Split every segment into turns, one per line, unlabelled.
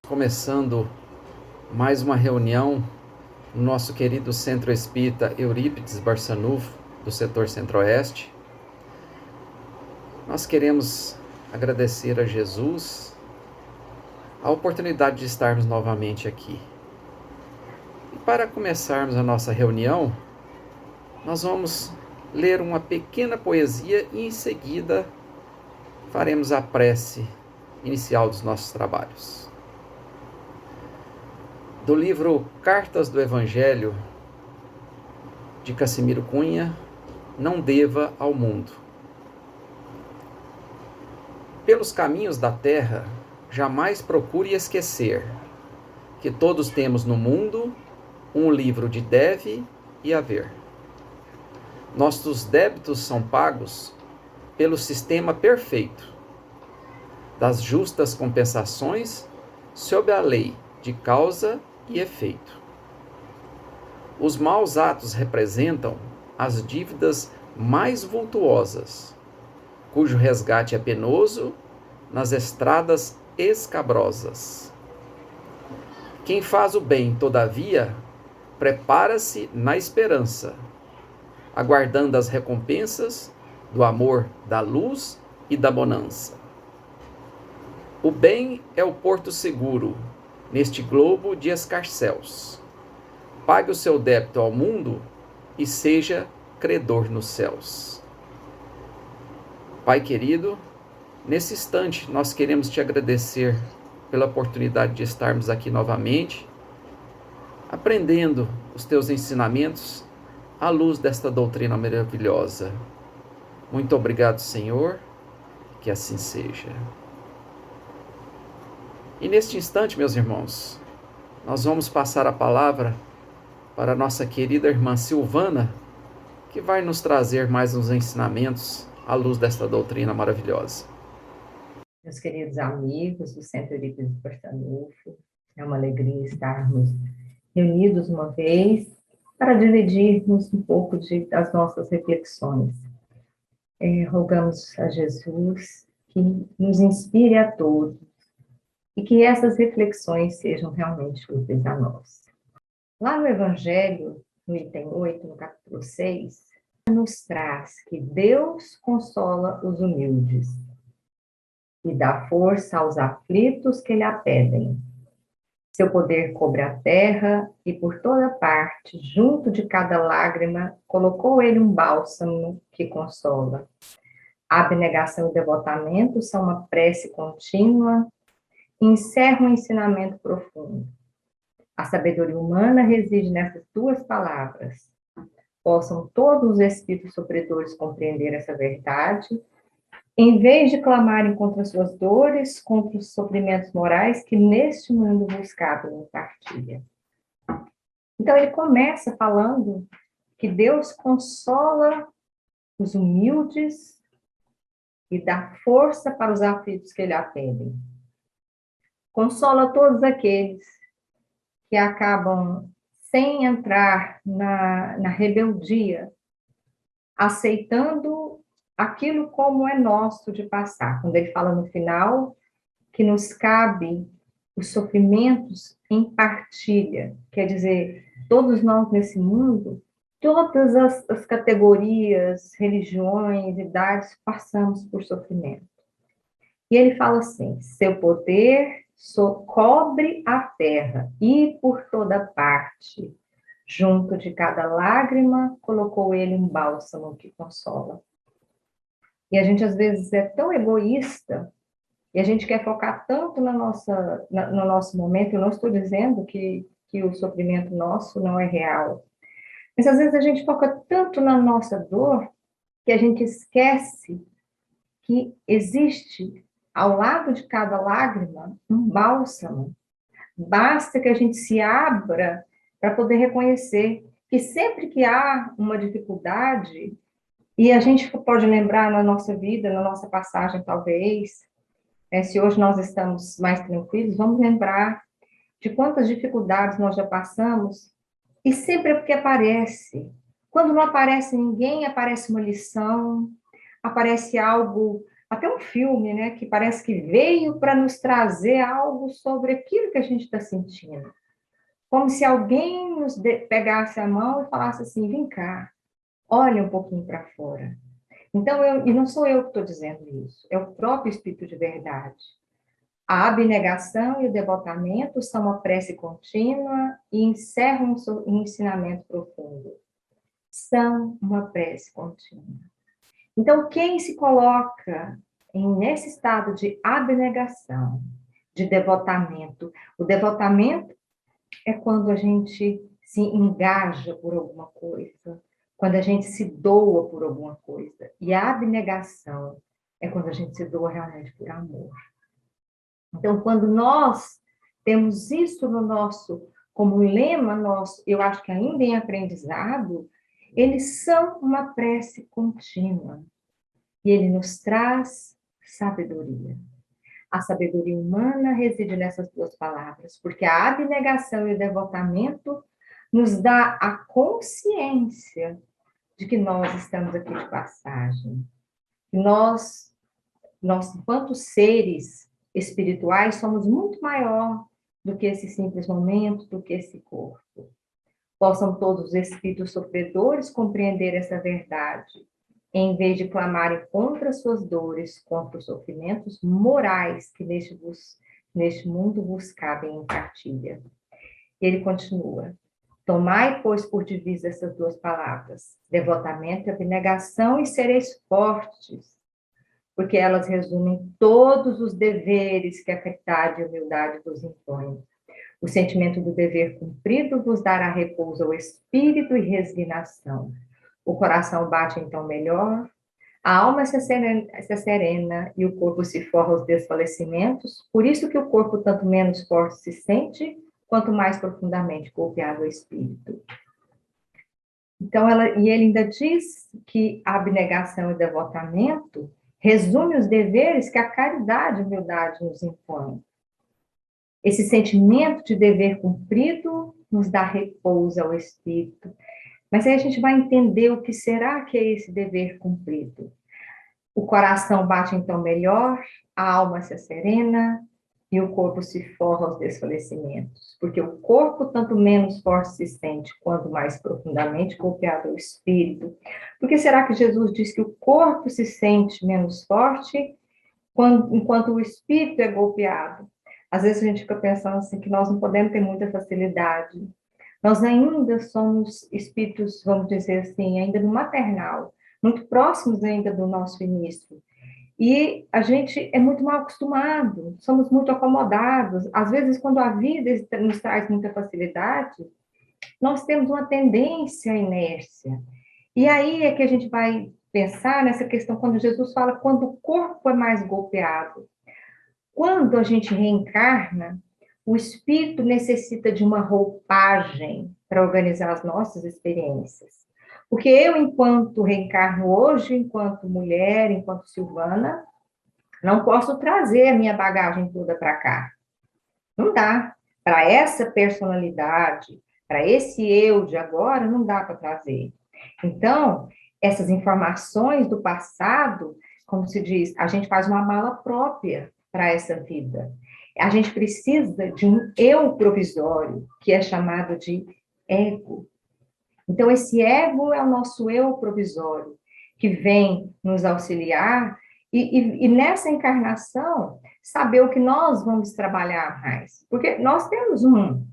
Começando mais uma reunião no nosso querido Centro Espírita Eurípides Barçanufo, do setor Centro-Oeste. Nós queremos agradecer a Jesus a oportunidade de estarmos novamente aqui. E para começarmos a nossa reunião, nós vamos ler uma pequena poesia e em seguida faremos a prece inicial dos nossos trabalhos. Do livro Cartas do Evangelho, de Cassimiro Cunha, Não Deva ao Mundo. Pelos caminhos da terra, jamais procure esquecer que todos temos no mundo um livro de deve e haver. Nossos débitos são pagos pelo sistema perfeito das justas compensações sob a lei de causa e efeito. Os maus atos representam as dívidas mais vultuosas, cujo resgate é penoso nas estradas escabrosas. Quem faz o bem, todavia, prepara-se na esperança, aguardando as recompensas do amor, da luz e da bonança. O bem é o porto seguro neste globo de escarcéus. Pague o seu débito ao mundo e seja credor nos céus. Pai querido, nesse instante nós queremos te agradecer pela oportunidade de estarmos aqui novamente, aprendendo os teus ensinamentos à luz desta doutrina maravilhosa. Muito obrigado, Senhor, que assim seja. E neste instante, meus irmãos, nós vamos passar a palavra para a nossa querida irmã Silvana, que vai nos trazer mais uns ensinamentos à luz desta doutrina maravilhosa.
Meus queridos amigos do Centro Eurípides Barçanufo, é uma alegria estarmos reunidos uma vez para dividirmos um pouco das nossas reflexões. Rogamos a Jesus que nos inspire a todos e que essas reflexões sejam realmente úteis a nós. Lá no Evangelho, no item 8, no capítulo 6, nos traz que Deus consola os humildes e dá força aos aflitos que lhe a pedem. Seu poder cobre a terra e por toda parte, junto de cada lágrima, colocou ele um bálsamo que consola. A abnegação e o devotamento são uma prece contínua e encerram um ensinamento profundo. A sabedoria humana reside nessas duas palavras. Possam todos os espíritos sofredores compreender essa verdade, em vez de clamarem contra suas dores, contra os sofrimentos morais que neste mundo vos cabem em partilha. Então, ele começa falando que Deus consola os humildes e dá força para os aflitos que lhe atendem. Consola todos aqueles que acabam sem entrar na rebeldia, aceitando aquilo como é nosso de passar. Quando ele fala no final que nos cabe os sofrimentos em partilha, quer dizer, todos nós nesse mundo, todas as categorias, religiões, idades, passamos por sofrimento. E ele fala assim, seu poder cobre a terra e por toda parte, junto de cada lágrima, colocou ele um bálsamo que consola. E a gente, às vezes, é tão egoísta, e a gente quer focar tanto no nosso momento. Eu não estou dizendo que o sofrimento nosso não é real, mas, às vezes, a gente foca tanto na nossa dor, que a gente esquece que existe, ao lado de cada lágrima, um bálsamo. Basta que a gente se abra para poder reconhecer que sempre que há uma dificuldade, e a gente pode lembrar na nossa vida, na nossa passagem, talvez, se hoje nós estamos mais tranquilos, vamos lembrar de quantas dificuldades nós já passamos, e sempre é porque aparece. Quando não aparece ninguém, aparece uma lição, aparece algo até um filme, né, que parece que veio para nos trazer algo sobre aquilo que a gente está sentindo. Como se alguém nos pegasse a mão e falasse assim, vem cá, olha um pouquinho para fora. Então, e não sou eu que estou dizendo isso, é o próprio Espírito de verdade. A abnegação e o devotamento são uma prece contínua e encerram um ensinamento profundo. São uma prece contínua. Então, quem se coloca nesse estado de abnegação, de devotamento, o devotamento é quando a gente se engaja por alguma coisa, quando a gente se doa por alguma coisa. E a abnegação é quando a gente se doa realmente por amor. Então, quando nós temos isso no nosso, como lema nosso, eu acho que ainda em aprendizado, eles são uma prece contínua. E ele nos traz sabedoria. A sabedoria humana reside nessas duas palavras, porque a abnegação e o devotamento nos dá a consciência de que nós estamos aqui de passagem. Nós enquanto seres espirituais, somos muito maior do que esse simples momento, do que esse corpo. Possam todos os espíritos sofredores compreender essa verdade, em vez de clamarem contra suas dores, contra os sofrimentos morais que neste mundo vos cabem em partilha. E ele continua: tomai, pois, por divisa essas duas palavras, devotamento e abnegação, e sereis fortes, porque elas resumem todos os deveres que a caridade e a humildade vos impõem. O sentimento do dever cumprido vos dará repouso ao espírito e resignação. O coração bate então melhor, a alma se serena e o corpo se forra aos desfalecimentos, por isso que o corpo tanto menos forte se sente, quanto mais profundamente golpeado o espírito. Então, ele ainda diz que a abnegação e o devotamento resume os deveres que a caridade e a humildade nos impõem. Esse sentimento de dever cumprido nos dá repouso ao espírito. Mas aí a gente vai entender o que será que é esse dever cumprido. O coração bate então melhor, a alma se serena e o corpo se forra aos desfalecimentos. Porque o corpo tanto menos forte se sente, quanto mais profundamente golpeado o espírito. Por que será que Jesus diz que o corpo se sente menos forte enquanto o espírito é golpeado? Às vezes a gente fica pensando assim que nós não podemos ter muita facilidade. Nós ainda somos espíritos, vamos dizer assim, ainda no maternal, muito próximos ainda do nosso início. E a gente é muito mal acostumado, somos muito acomodados. Às vezes, quando a vida nos traz muita facilidade, nós temos uma tendência à inércia. E aí é que a gente vai pensar nessa questão quando Jesus fala quando o corpo é mais golpeado. Quando a gente reencarna, o espírito necessita de uma roupagem para organizar as nossas experiências. Porque eu, enquanto reencarno hoje, enquanto mulher, enquanto Silvana, não posso trazer a minha bagagem toda para cá. Não dá. Para essa personalidade, para esse eu de agora, não dá para trazer. Então, essas informações do passado, como se diz, a gente faz uma mala própria para essa vida. A gente precisa de um eu provisório, que é chamado de ego. Então, esse ego é o nosso eu provisório, que vem nos auxiliar e nessa encarnação, saber o que nós vamos trabalhar mais. Porque nós temos uma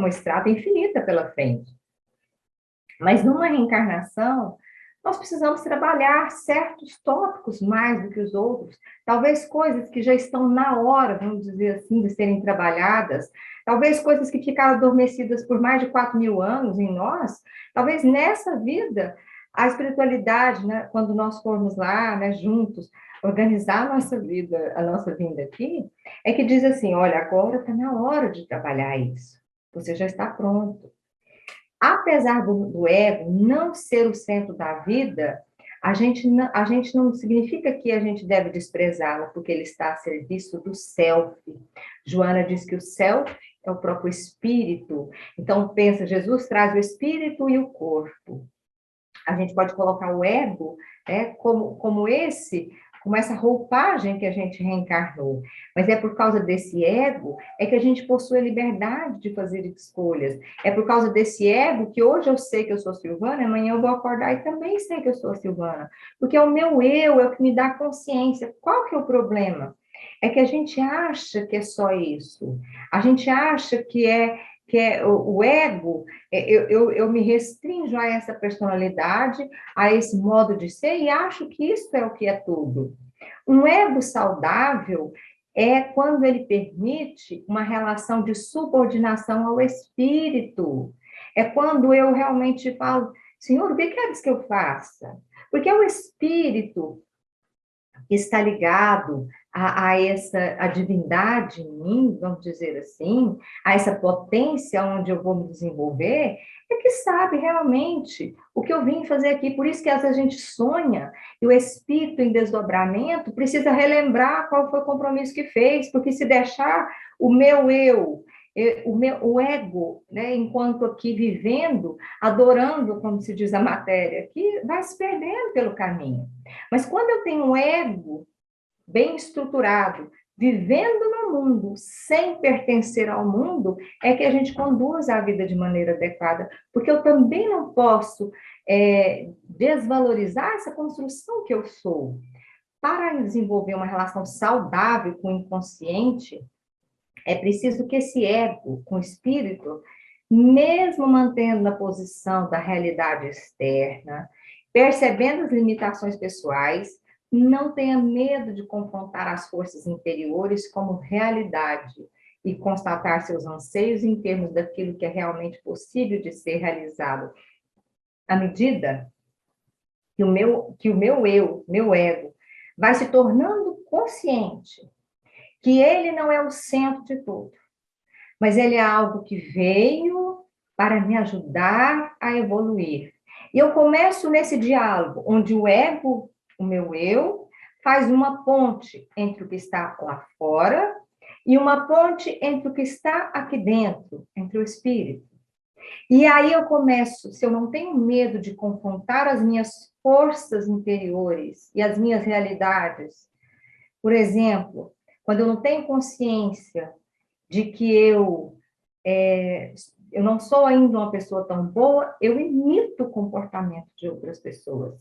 estrada infinita pela frente. Mas numa reencarnação, nós precisamos trabalhar certos tópicos mais do que os outros. Talvez coisas que já estão na hora, vamos dizer assim, de serem trabalhadas. Talvez coisas que ficaram adormecidas por mais de 4.000 anos em nós. Talvez nessa vida, a espiritualidade, né, quando nós formos lá, né, juntos, organizar a nossa vida, a nossa vinda aqui, é que diz assim, olha, agora está na hora de trabalhar isso. Você já está pronto. Apesar do ego não ser o centro da vida, a gente não significa que a gente deve desprezá-lo, porque ele está a serviço do self. Joana diz que o self é o próprio espírito. Então, pensa, Jesus traz o espírito e o corpo. A gente pode colocar o ego, né, como essa roupagem que a gente reencarnou. Mas é por causa desse ego é que a gente possui a liberdade de fazer escolhas. É por causa desse ego que hoje eu sei que eu sou Silvana, amanhã eu vou acordar e também sei que eu sou a Silvana. Porque é o meu eu, é o que me dá consciência. Qual que é o problema? É que a gente acha que é só isso. A gente acha que é o ego, eu me restringo a essa personalidade, a esse modo de ser, e acho que isso é o que é tudo. Um ego saudável é quando ele permite uma relação de subordinação ao espírito. É quando eu realmente falo, Senhor, o que queres que eu faça? Porque é o espírito está ligado a divindade em mim, vamos dizer assim, a essa potência onde eu vou me desenvolver, é que sabe realmente o que eu vim fazer aqui. Por isso que às vezes a gente sonha e o espírito em desdobramento precisa relembrar qual foi o compromisso que fez, porque se deixar o meu eu, o ego, né, enquanto aqui vivendo, adorando, como se diz a matéria, que vai se perdendo pelo caminho. Mas quando eu tenho um ego bem estruturado, vivendo no mundo, sem pertencer ao mundo, é que a gente conduz a vida de maneira adequada. Porque eu também não posso desvalorizar essa construção que eu sou. Para desenvolver uma relação saudável com o inconsciente, é preciso que esse ego, com o espírito, mesmo mantendo na posição da realidade externa, percebendo as limitações pessoais, não tenha medo de confrontar as forças interiores como realidade e constatar seus anseios em termos daquilo que é realmente possível de ser realizado. À medida que o meu eu, meu ego, vai se tornando consciente que ele não é o centro de tudo, mas ele é algo que veio para me ajudar a evoluir. E eu começo nesse diálogo, onde o ego, o meu eu, faz uma ponte entre o que está lá fora e uma ponte entre o que está aqui dentro, entre o espírito. E aí eu começo, se eu não tenho medo de confrontar as minhas forças interiores e as minhas realidades, por exemplo, quando eu não tenho consciência de que eu não sou ainda uma pessoa tão boa, eu imito o comportamento de outras pessoas.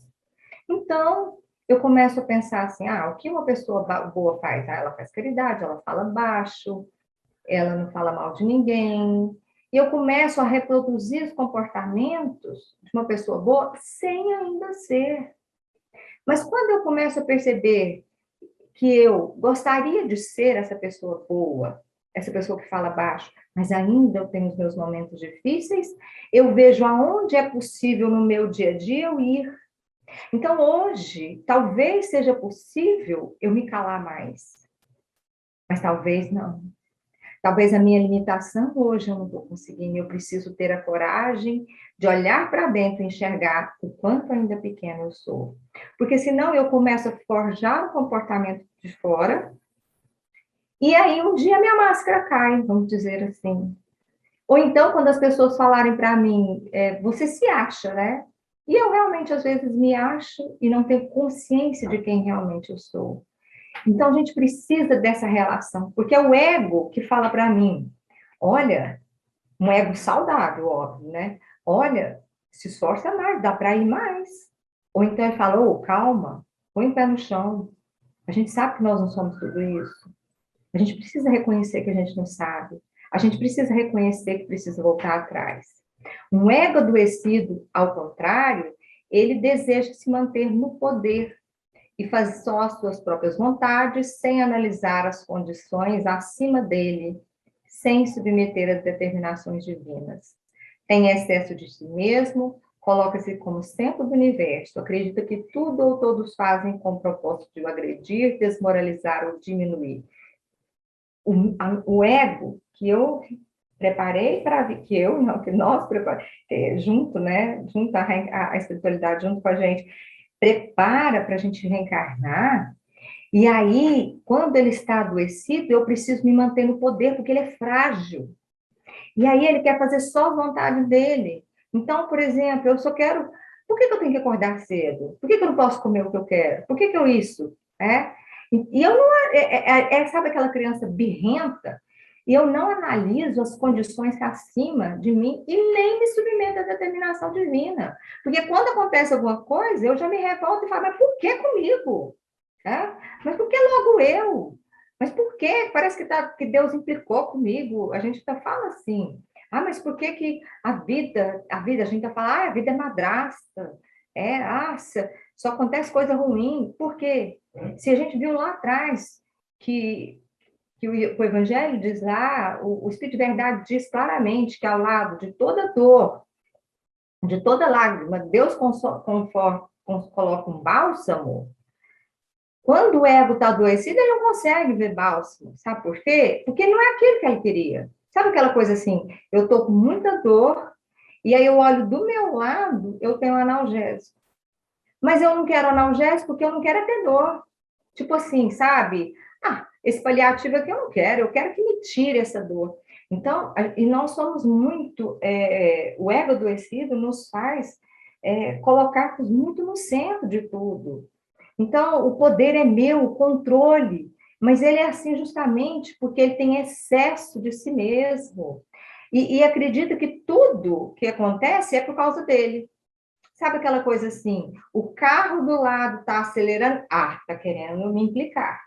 Então, eu começo a pensar assim, o que uma pessoa boa faz? Ela faz caridade, ela fala baixo, ela não fala mal de ninguém. E eu começo a reproduzir os comportamentos de uma pessoa boa sem ainda ser. Mas quando eu começo a perceber que eu gostaria de ser essa pessoa boa, essa pessoa que fala baixo, mas ainda eu tenho os meus momentos difíceis, eu vejo aonde é possível no meu dia a dia eu ir. Então, hoje, talvez seja possível eu me calar mais, mas talvez não. Talvez a minha limitação hoje eu não estou conseguindo, eu preciso ter a coragem de olhar para dentro e enxergar o quanto ainda pequeno eu sou. Porque senão eu começo a forjar o comportamento de fora, e aí um dia minha máscara cai, vamos dizer assim. Ou então, quando as pessoas falarem para mim, você se acha, né? E eu realmente, às vezes, me acho e não tenho consciência de quem realmente eu sou. Então, a gente precisa dessa relação, porque é o ego que fala para mim, olha, um ego saudável, óbvio, né? Olha, se esforça mais, dá para ir mais. Ou então ele fala, calma, põe o pé no chão. A gente sabe que nós não somos tudo isso. A gente precisa reconhecer que a gente não sabe. A gente precisa reconhecer que precisa voltar atrás. Um ego adoecido, ao contrário, ele deseja se manter no poder e faz só as suas próprias vontades, sem analisar as condições acima dele, sem submeter às determinações divinas. Tem excesso de si mesmo, coloca-se como centro do universo, acredita que tudo ou todos fazem com o propósito de o agredir, desmoralizar ou diminuir. O ego que eu preparei para vir, que nós preparamos, junto, né, junto a espiritualidade, junto com a gente, prepara para a gente reencarnar, e aí, quando ele está adoecido, eu preciso me manter no poder, porque ele é frágil. E aí ele quer fazer só a vontade dele. Então, por exemplo, eu só quero Por que eu tenho que acordar cedo? Por que eu não posso comer o que eu quero? Por que eu isso? É? E eu não, sabe aquela criança birrenta? E eu não analiso as condições acima de mim e nem me submeto à determinação divina. Porque quando acontece alguma coisa, eu já me revolto e falo, mas por que comigo? É? Mas por que logo eu? Mas por que? Parece que Deus implicou comigo. A gente tá fala assim. Ah, mas por que a gente tá falando, a vida é madrasta. Só acontece coisa ruim. Por quê? Se a gente viu lá atrás que o Evangelho diz lá, o Espírito de Verdade diz claramente que ao lado de toda dor, de toda lágrima, Deus coloca um bálsamo. Quando o ego está adoecido, ele não consegue ver bálsamo. Sabe por quê? Porque não é aquilo que ele queria. Sabe aquela coisa assim, eu estou com muita dor, e aí eu olho do meu lado, eu tenho analgésico. Mas eu não quero analgésico porque eu não quero ter dor. Tipo assim, sabe? Esse paliativo aqui eu quero que me tire essa dor. Então, e nós somos muito, o ego adoecido nos faz colocar muito no centro de tudo. Então, o poder é meu, o controle, mas ele é assim justamente porque ele tem excesso de si mesmo. E acredita que tudo que acontece é por causa dele. Sabe aquela coisa assim, o carro do lado está acelerando, está querendo me implicar,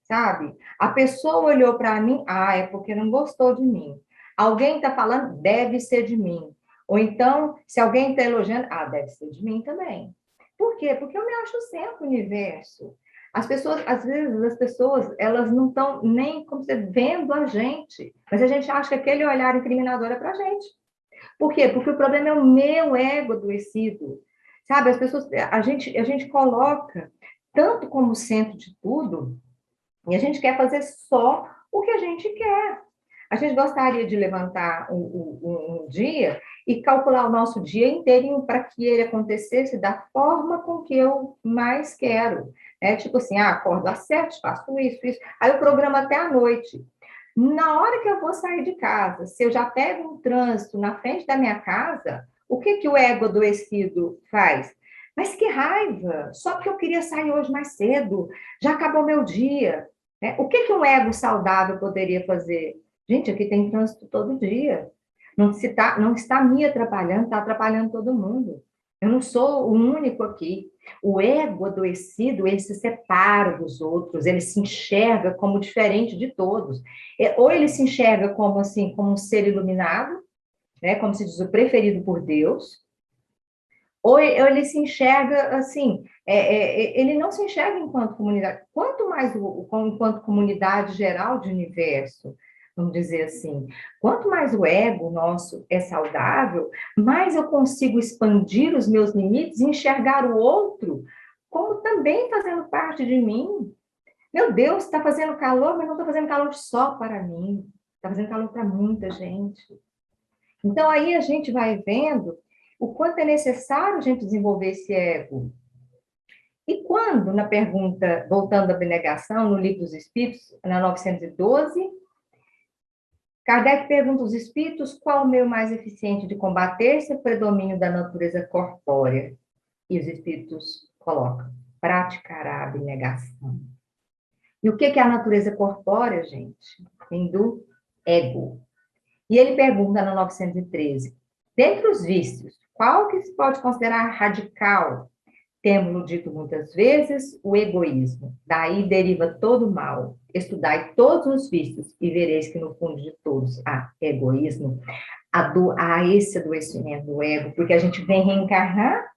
sabe? A pessoa olhou para mim, é porque não gostou de mim. Alguém está falando, deve ser de mim. Ou então, se alguém está elogiando, deve ser de mim também. Por quê? Porque eu me acho sempre o universo. As pessoas, às vezes, elas não estão nem como você vendo a gente, mas a gente acha que aquele olhar incriminador é para a gente. Por quê? Porque o problema é o meu ego adoecido. Sabe, a gente coloca tanto como centro de tudo, e a gente quer fazer só o que a gente quer. A gente gostaria de levantar um dia e calcular o nosso dia inteirinho para que ele acontecesse da forma com que eu mais quero. Tipo assim, acordo às 7, faço isso, isso. Aí eu programo até a noite. Na hora que eu vou sair de casa, se eu já pego um trânsito na frente da minha casa, o que o ego adoecido faz? Mas que raiva! Só porque eu queria sair hoje mais cedo, já acabou meu dia. O que um ego saudável poderia fazer? Gente, aqui tem trânsito todo dia. Não está me atrapalhando, está atrapalhando todo mundo. Eu não sou o único aqui. O ego adoecido, ele se separa dos outros, ele se enxerga como diferente de todos. Ou ele se enxerga como assim, como um ser iluminado, né, como se diz, o preferido por Deus, ou ele se enxerga assim, ele não se enxerga enquanto comunidade. Quanto mais enquanto comunidade geral de universo, vamos dizer assim, quanto mais o ego nosso é saudável, mais eu consigo expandir os meus limites e enxergar o outro como também fazendo parte de mim. Meu Deus, está fazendo calor, mas não está fazendo calor só para mim, está fazendo calor para muita gente. Então, aí a gente vai vendo o quanto é necessário a gente desenvolver esse ego. E quando, na pergunta, voltando à abnegação, no Livro dos Espíritos, na 912, Kardec pergunta aos espíritos qual o meio mais eficiente de combater esse predomínio da natureza corpórea. E os espíritos colocam, praticar a abnegação. E o que é a natureza corpórea, gente? Vem do ego. E ele pergunta na 913, dentre os vícios, qual que se pode considerar radical? Temos dito muitas vezes, o egoísmo. Daí deriva todo o mal. Estudai todos os vícios e vereis que no fundo de todos há egoísmo, há esse adoecimento do ego, porque a gente vem reencarnar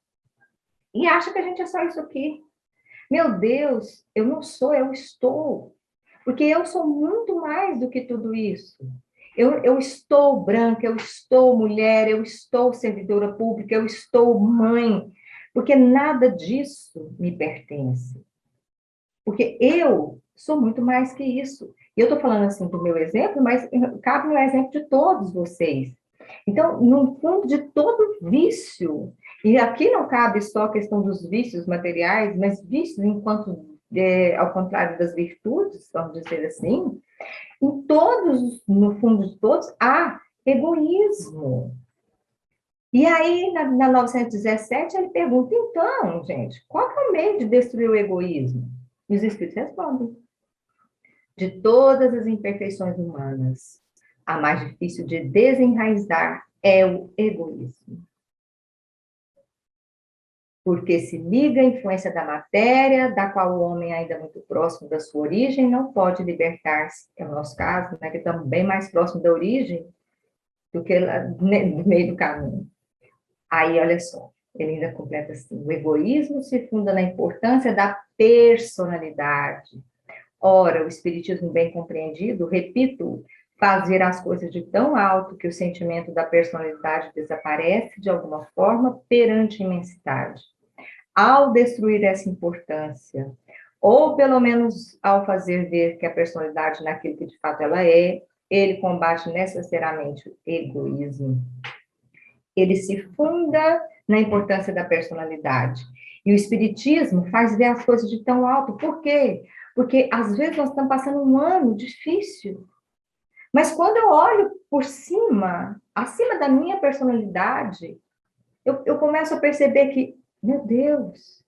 e acha que a gente é só isso aqui. Meu Deus, eu não sou, eu estou. Porque eu sou muito mais do que tudo isso. Eu estou branca, eu estou mulher, eu estou servidora pública, eu estou mãe, porque nada disso me pertence. Porque eu sou muito mais que isso. E eu estou falando assim do meu exemplo, mas cabe no exemplo de todos vocês. Então, no fundo de todo vício, e aqui não cabe só a questão dos vícios materiais, mas vícios enquanto, ao contrário das virtudes, vamos dizer assim, em todos, no fundo de todos, há egoísmo. E aí, na 917, ele pergunta, então, gente, qual que é o meio de destruir o egoísmo? E os Espíritos respondem, de todas as imperfeições humanas, a mais difícil de desenraizar é o egoísmo. Porque se liga à influência da matéria, da qual o homem, ainda muito próximo da sua origem, não pode libertar-se. É o nosso caso, né, que estamos bem mais próximo da origem do que lá, no meio do caminho. Aí, olha só, ele ainda completa assim: o egoísmo se funda na importância da personalidade. Ora, o espiritismo bem compreendido, repito, faz vir as coisas de tão alto que o sentimento da personalidade desaparece de alguma forma perante a imensidade. Ao destruir essa importância, ou pelo menos ao fazer ver que a personalidade naquilo que de fato ela é, ele combate necessariamente o egoísmo. Ele se funda na importância da personalidade. E o Espiritismo faz ver as coisas de tão alto. Por quê? Porque às vezes nós estamos passando um ano difícil, mas quando eu olho por cima, acima da minha personalidade, eu começo a perceber que, meu Deus,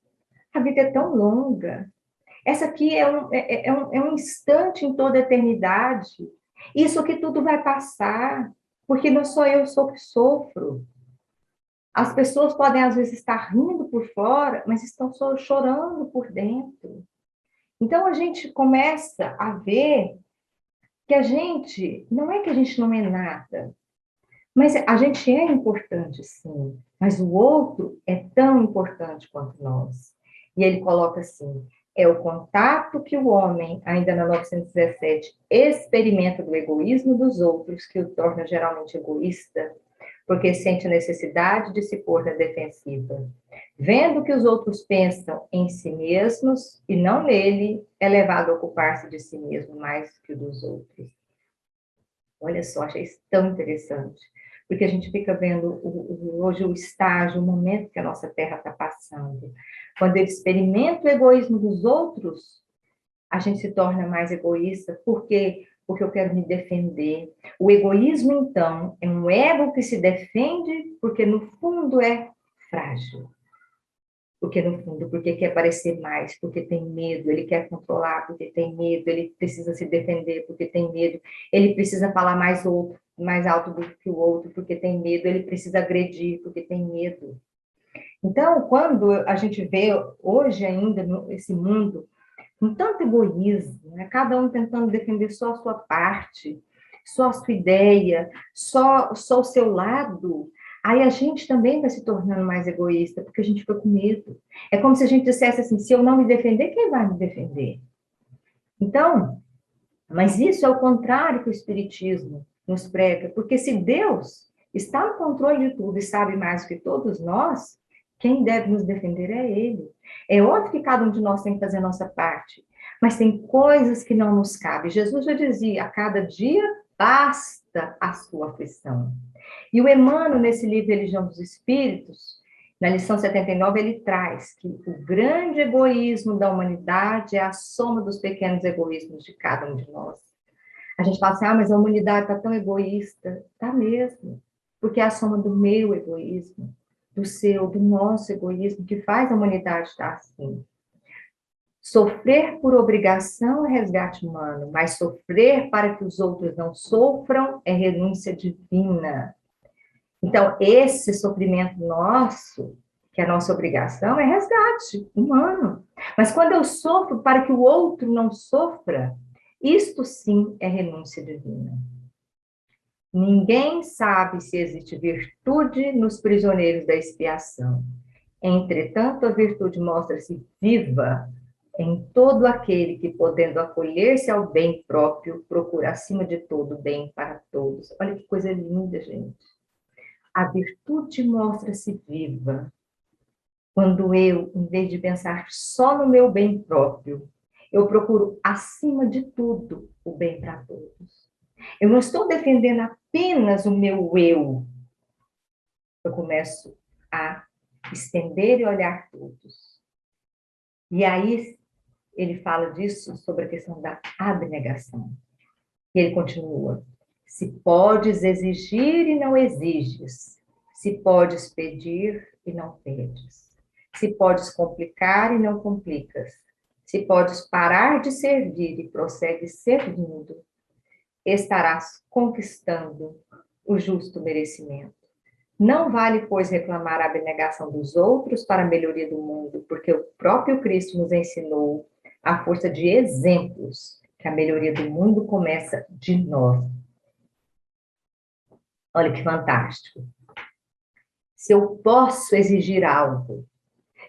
a vida é tão longa. Essa aqui é um instante em toda a eternidade. Isso aqui tudo vai passar, porque não sou eu sou que sofro. As pessoas podem, às vezes, estar rindo por fora, mas estão só chorando por dentro. Então, a gente começa a ver que a gente, não é que a gente não é nada, mas a gente é importante, sim, mas o outro é tão importante quanto nós. E ele coloca assim: é o contato que o homem, ainda na 917, experimenta do egoísmo dos outros que o torna geralmente egoísta, porque sente a necessidade de se pôr na defensiva. Vendo que os outros pensam em si mesmos e não nele, é levado a ocupar-se de si mesmo mais que o dos outros. Olha só, achei isso tão interessante, porque a gente fica vendo hoje o estágio, o momento que a nossa Terra está passando. Quando ele experimenta o egoísmo dos outros, a gente se torna mais egoísta. Por quê? Porque eu quero me defender. O egoísmo, então, é um ego que se defende porque, no fundo, é frágil. Porque, no fundo, porque quer parecer mais, porque tem medo, ele quer controlar, porque tem medo, ele precisa se defender, porque tem medo, ele precisa falar mais alto do que o outro, porque tem medo, ele precisa agredir, porque tem medo. Então, quando a gente vê hoje ainda esse mundo com tanto egoísmo, né? Cada um tentando defender só a sua parte, só a sua ideia, só o seu lado, aí a gente também vai se tornando mais egoísta, porque a gente fica com medo. É como se a gente dissesse assim: se eu não me defender, quem vai me defender? Então, mas isso é o contrário que o Espiritismo nos prega, porque se Deus está no controle de tudo e sabe mais do que todos nós, quem deve nos defender é Ele. É óbvio que cada um de nós tem que fazer a nossa parte, mas tem coisas que não nos cabem. Jesus já dizia: a cada dia basta a sua aflição. E o Emmanuel, nesse livro Religião dos Espíritos, na lição 79, ele traz que o grande egoísmo da humanidade é a soma dos pequenos egoísmos de cada um de nós. A gente fala assim: ah, mas a humanidade está tão egoísta. Está mesmo, porque é a soma do meu egoísmo, do seu, do nosso egoísmo, que faz a humanidade estar assim. Sofrer por obrigação é resgate humano, mas sofrer para que os outros não sofram é renúncia divina. Então, esse sofrimento nosso, que é a nossa obrigação, é resgate humano. Mas quando eu sofro para que o outro não sofra, isto sim é renúncia divina. Ninguém sabe se existe virtude nos prisioneiros da expiação. Entretanto, a virtude mostra-se viva em todo aquele que, podendo acolher-se ao bem próprio, procura acima de todo o bem para todos. Olha que coisa linda, gente. A virtude mostra-se viva quando eu, em vez de pensar só no meu bem próprio, eu procuro, acima de tudo, o bem para todos. Eu não estou defendendo apenas o meu eu. Eu começo a estender e olhar todos. E aí ele fala disso sobre a questão da abnegação. E ele continua: se podes exigir e não exiges, Se podes pedir e não pedes. Se podes complicar e não complicas. Se podes parar de servir e prossegues servindo, estarás conquistando o justo merecimento. Não vale, pois, reclamar a abnegação dos outros para a melhoria do mundo, porque o próprio Cristo nos ensinou, à força de exemplos, que a melhoria do mundo começa de nós. Olha que fantástico. Se eu posso exigir algo,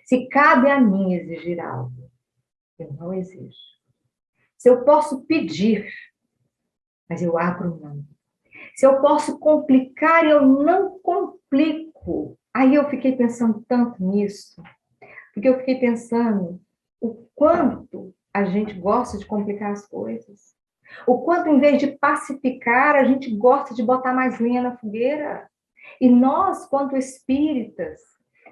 se cabe a mim exigir algo, eu não exijo. Se eu posso pedir, mas eu abro mão. Se eu posso complicar, eu não complico. Aí eu fiquei pensando tanto nisso, porque eu fiquei pensando o quanto a gente gosta de complicar as coisas. O quanto, em vez de pacificar, a gente gosta de botar mais lenha na fogueira. E nós, quanto espíritas,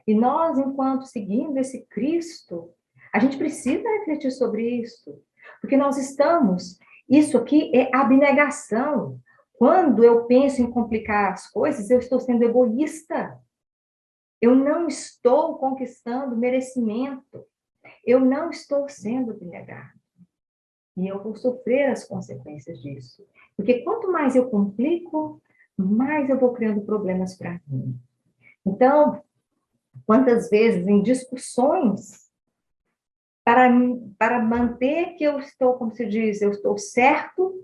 e nós, enquanto seguindo esse Cristo, a gente precisa refletir sobre isso. Porque nós estamos, isso aqui é abnegação. Quando eu penso em complicar as coisas, eu estou sendo egoísta. Eu não estou conquistando merecimento. Eu não estou sendo abnegado. E eu vou sofrer as consequências disso. Porque quanto mais eu complico, mais eu vou criando problemas para mim. Então, quantas vezes em discussões, para manter que eu estou, como se diz, eu estou certo,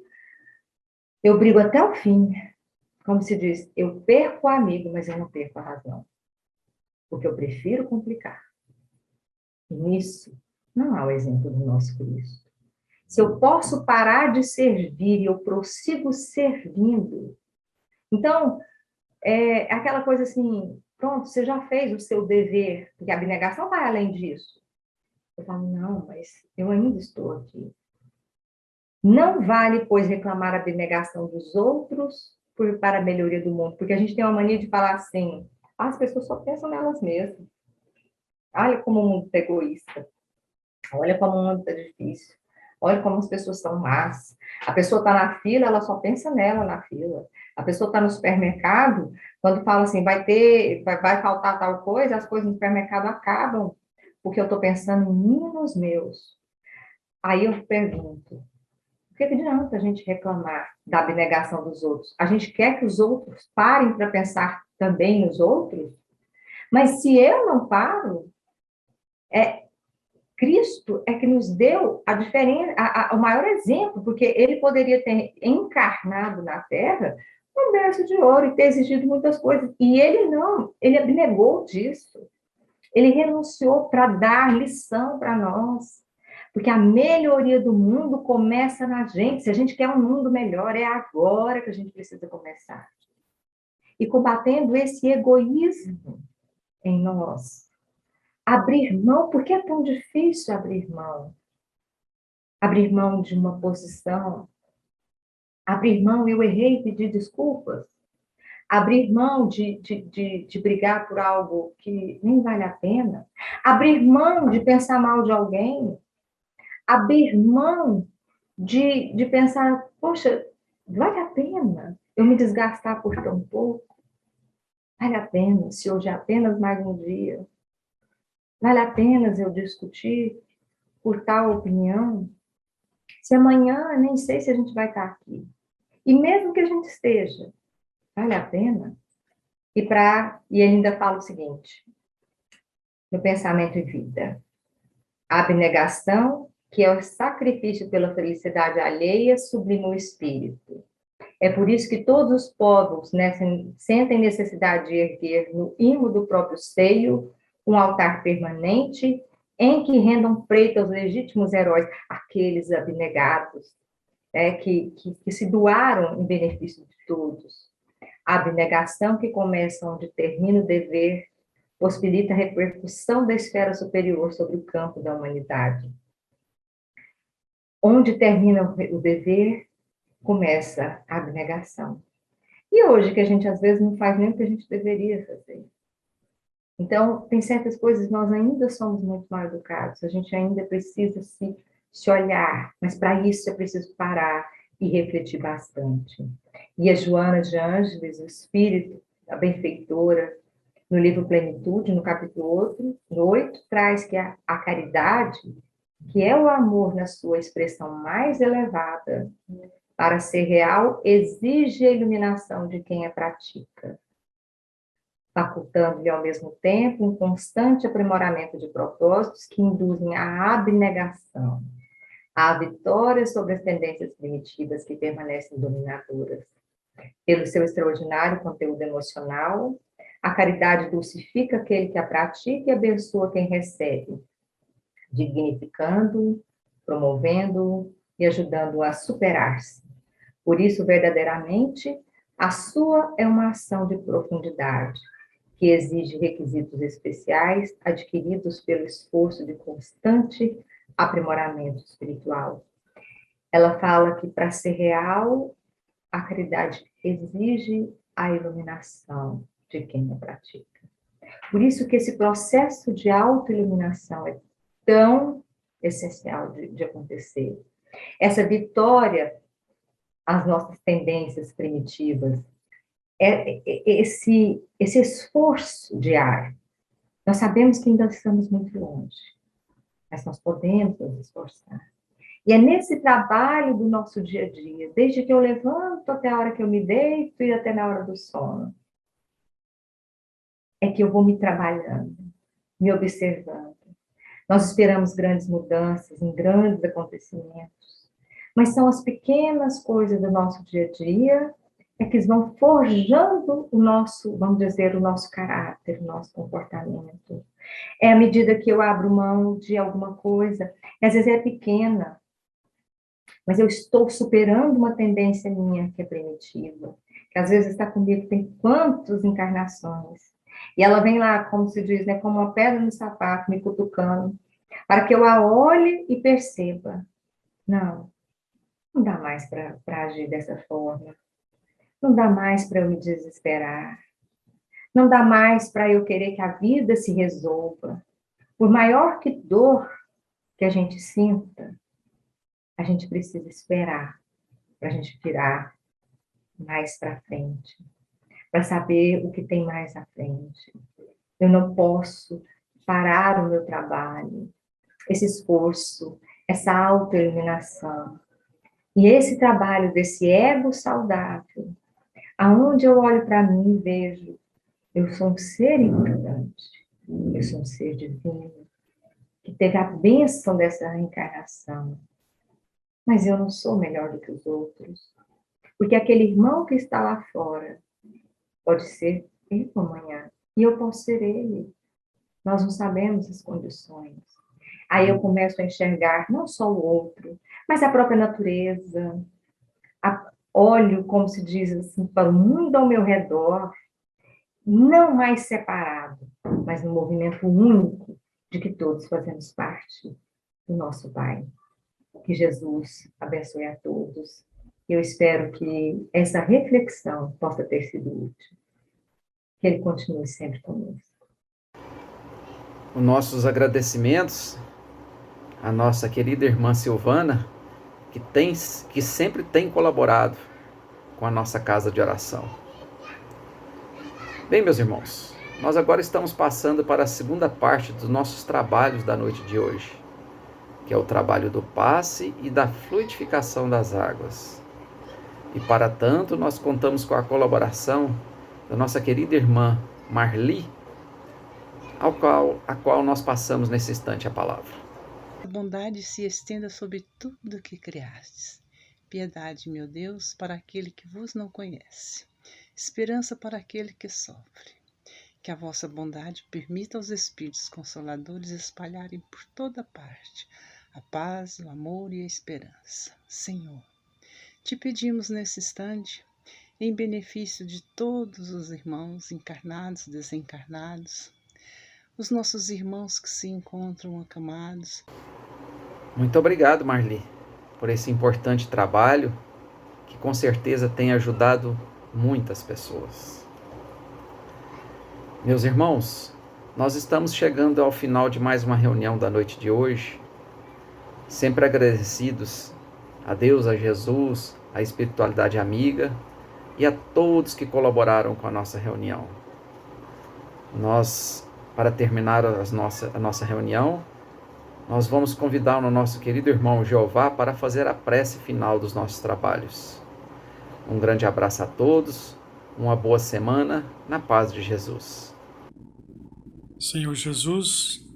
eu brigo até o fim. Como se diz, eu perco o amigo, mas eu não perco a razão. Porque eu prefiro complicar. E nisso, não há o exemplo do nosso Cristo. Se eu posso parar de servir e eu prossigo servindo. Então, é aquela coisa assim, pronto, você já fez o seu dever, porque a abnegação vai além disso. Eu falo, não, mas eu ainda estou aqui. Não vale, pois, reclamar a abnegação dos outros para a melhoria do mundo, porque a gente tem uma mania de falar assim, as pessoas só pensam nelas mesmas. Olha como o mundo está egoísta. Olha como o mundo está difícil. Olha como as pessoas são más. A pessoa está na fila, ela só pensa nela na fila. A pessoa está no supermercado, quando fala assim, vai faltar tal coisa, as coisas no supermercado acabam, porque eu estou pensando em mim e nos meus. Aí eu pergunto, o que adianta a gente reclamar da abnegação dos outros? A gente quer que os outros parem para pensar também nos outros? Mas se eu não paro, Cristo é que nos deu a diferença, o maior exemplo, porque ele poderia ter encarnado na Terra um berço de ouro e ter exigido muitas coisas. E ele não, ele abnegou disso. Ele renunciou para dar lição para nós. Porque a melhoria do mundo começa na gente. Se a gente quer um mundo melhor, é agora que a gente precisa começar. E combatendo esse egoísmo em nós. Abrir mão, por que é tão difícil abrir mão? Abrir mão de uma posição. Abrir mão, eu errei, pedir desculpas. Abrir mão de brigar por algo que nem vale a pena. Abrir mão de pensar mal de alguém. Abrir mão de pensar, poxa, vale a pena eu me desgastar por tão pouco? Vale a pena se hoje é apenas mais um dia? Vale a pena eu discutir por tal opinião? Se amanhã, nem sei se a gente vai estar aqui. E mesmo que a gente esteja, vale a pena? E ele ainda fala o seguinte, no Pensamento e Vida. A abnegação, que é o sacrifício pela felicidade alheia, sublima o espírito. É por isso que todos os povos sentem necessidade de erguer no imo do próprio seio um altar permanente em que rendam preito aos legítimos heróis, aqueles abnegados, que se doaram em benefício de todos. A abnegação que começa onde termina o dever possibilita a repercussão da esfera superior sobre o campo da humanidade. Onde termina o dever, começa a abnegação. E hoje, que a gente às vezes não faz nem o que a gente deveria fazer. Então, tem certas coisas, nós ainda somos muito mal educados, a gente ainda precisa se olhar, mas para isso é preciso parar e refletir bastante. E a Joana de Ângeles, o espírito, a benfeitora, No livro Plenitude, no capítulo 8, traz que a caridade, que é o amor na sua expressão mais elevada, para ser real, exige a iluminação de quem a pratica, facultando-lhe ao mesmo tempo um constante aprimoramento de propósitos que induzem à abnegação, à vitória sobre as tendências primitivas que permanecem dominadoras. Pelo seu extraordinário conteúdo emocional, a caridade dulcifica aquele que a pratica e abençoa quem recebe, dignificando-o, promovendo-o e ajudando-o a superar-se. Por isso, verdadeiramente, a sua é uma ação de profundidade, que exige requisitos especiais adquiridos pelo esforço de constante aprimoramento espiritual. Ela fala que para ser real, a caridade exige a iluminação de quem a pratica. Por isso que esse processo de autoiluminação é tão essencial de acontecer. Essa vitória às nossas tendências primitivas, esse esforço diário. Nós sabemos que ainda estamos muito longe, mas nós podemos nos esforçar. E é nesse trabalho do nosso dia a dia, desde que eu levanto até a hora que eu me deito e até na hora do sono, é que eu vou me trabalhando, me observando. Nós esperamos grandes mudanças, em grandes acontecimentos, mas são as pequenas coisas do nosso dia a dia que vão forjando o nosso, vamos dizer, o nosso caráter, o nosso comportamento. É à medida que eu abro mão de alguma coisa, que às vezes é pequena, mas eu estou superando uma tendência minha que é primitiva, que às vezes está comigo tem quantas encarnações, e ela vem lá, como se diz, né, como uma pedra no sapato, me cutucando, para que eu a olhe e perceba, não dá mais para agir dessa forma, não dá mais para eu me desesperar, não dá mais para eu querer que a vida se resolva. Por maior que dor que a gente sinta, a gente precisa esperar para a gente tirar mais para frente, para saber o que tem mais à frente. Eu não posso parar o meu trabalho, esse esforço, essa autoiluminação. E esse trabalho desse ego saudável, aonde eu olho para mim e vejo, eu sou um ser importante, eu sou um ser divino, que teve a bênção dessa reencarnação, mas eu não sou melhor do que os outros, porque aquele irmão que está lá fora pode ser eu amanhã, e eu posso ser ele. Nós não sabemos as condições. Aí eu começo a enxergar não só o outro, mas a própria natureza. Olho, como se diz assim, para o mundo ao meu redor, não mais separado, mas no movimento único de que todos fazemos parte do nosso Pai. Que Jesus abençoe a todos. Eu espero que essa reflexão possa ter sido útil. Que Ele continue sempre conosco.
Os nossos agradecimentos à nossa querida irmã Silvana, que sempre tem colaborado com a nossa casa de oração. Bem, meus irmãos, nós agora estamos passando para a segunda parte dos nossos trabalhos da noite de hoje, que é o trabalho do passe e da fluidificação das águas. E para tanto, nós contamos com a colaboração da nossa querida irmã Marli, a qual nós passamos nesse instante a palavra.
A bondade se estenda sobre tudo que criastes. Piedade, meu Deus, para aquele que vos não conhece. Esperança para aquele que sofre. Que a vossa bondade permita aos Espíritos Consoladores espalharem por toda parte a paz, o amor e a esperança. Senhor, te pedimos nesse instante, em benefício de todos os irmãos encarnados, desencarnados, os nossos irmãos que se encontram acamados.
Muito obrigado, Marli, por esse importante trabalho que com certeza tem ajudado muitas pessoas. Meus irmãos, nós estamos chegando ao final de mais uma reunião da noite de hoje, sempre agradecidos a Deus, a Jesus, a espiritualidade amiga e a todos que colaboraram com a nossa reunião. Nós, para terminar a nossa reunião, nós vamos convidar o nosso querido irmão Jeová para fazer a prece final dos nossos trabalhos. Um grande abraço a todos, uma boa semana, na paz de Jesus.
Senhor Jesus,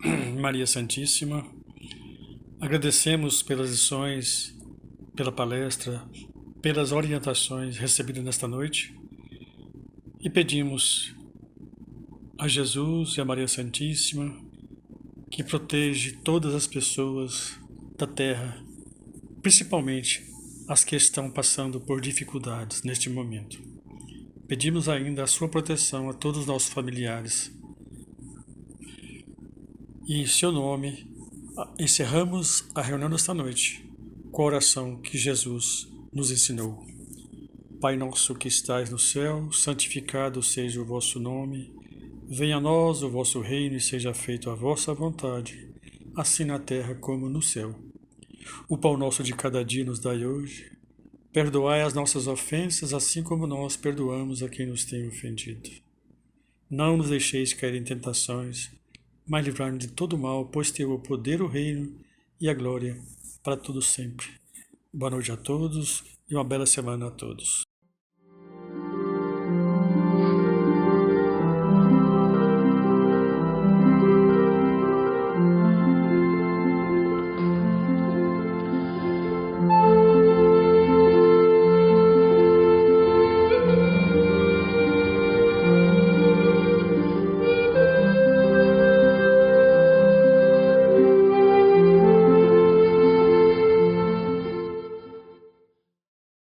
Maria Santíssima, agradecemos pelas lições, pela palestra, pelas orientações recebidas nesta noite e pedimos a Jesus e a Maria Santíssima que protege todas as pessoas da Terra, principalmente as que estão passando por dificuldades neste momento. Pedimos ainda a sua proteção a todos os nossos familiares. E em seu nome, encerramos a reunião desta noite com a oração que Jesus nos ensinou. Pai nosso que estais no céu, santificado seja o vosso nome. Venha a nós o vosso reino e seja feita a vossa vontade, assim na terra como no céu. O pão nosso de cada dia nos dai hoje. Perdoai as nossas ofensas, assim como nós perdoamos a quem nos tem ofendido. Não nos deixeis cair em tentações, mas livrai-nos de todo mal, pois teu é o poder, o reino e a glória para todos sempre. Boa noite a todos e uma bela semana a todos.